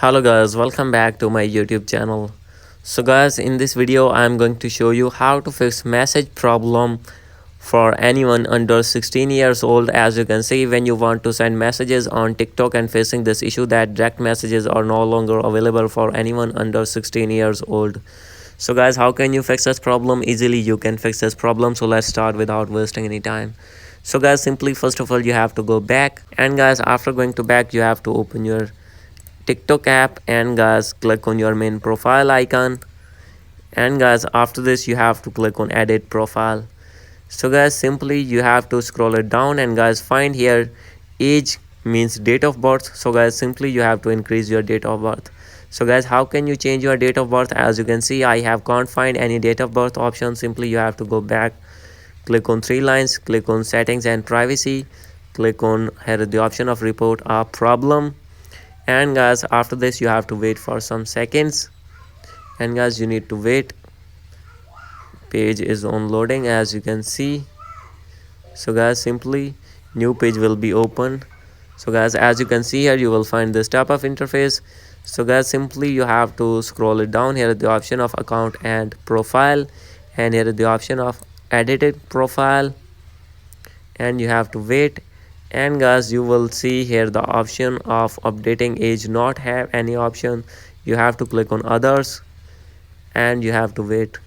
Hello guys, welcome back to my YouTube channel. So guys, in this video I'm going to show you how to fix message problem for anyone under 16 years old. As you can see, when you want to send messages on TikTok and facing this issue that direct messages are no longer available for anyone under 16 years old. So guys, how can you fix this problem? Easily you can fix this problem. So let's start without wasting any time. So guys, simply first of all you have to go back, and guys after going to back you have to open your TikTok app, and guys click on your main profile icon, and guys after this you have to click on edit profile. So guys simply you have to scroll it down, and guys find here age means date of birth. So guys simply you have to increase your date of birth. So guys, how can you change your date of birth? As you can see, I can't find any date of birth option. Simply you have to go back, click on three lines, click on settings and privacy, click on here the option of report a problem, and guys after this you have to wait for some seconds, and guys you need to wait. Page is on loading, as you can see. So guys simply new page will be open. So guys, as you can see here, you will find this type of interface. So guys simply you have to scroll it down. Here is the option of account and profile, and here is the option of edited profile, and you have to wait. And guys you will see here the option of updating age not have any option. You have to click on others, and you have to wait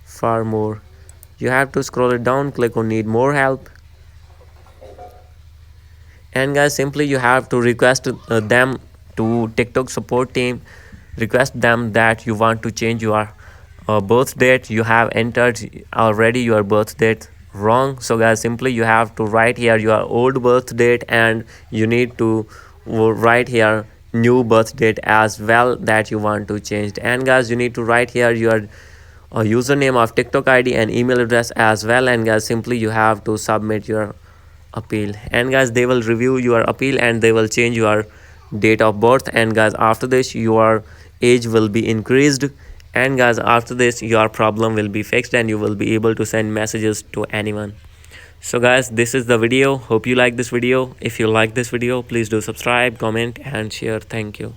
for more. You have to scroll it down, click on need more help, and guys simply you have to request them to TikTok support team. Request them that you want to change your birth date. You have entered already your birth date wrong. So guys simply you have to write here your old birth date, and you need to write here new birth date as well that you want to change. And guys you need to write here your username of TikTok ID and email address as well. And guys simply you have to submit your appeal, and guys they will review your appeal and they will change your date of birth. And guys after this your age will be increased, and guys after this your problem will be fixed and you will be able to send messages to anyone. So guys, this is the video. Hope you like this video. If you like this video, please do subscribe, comment and share. Thank you.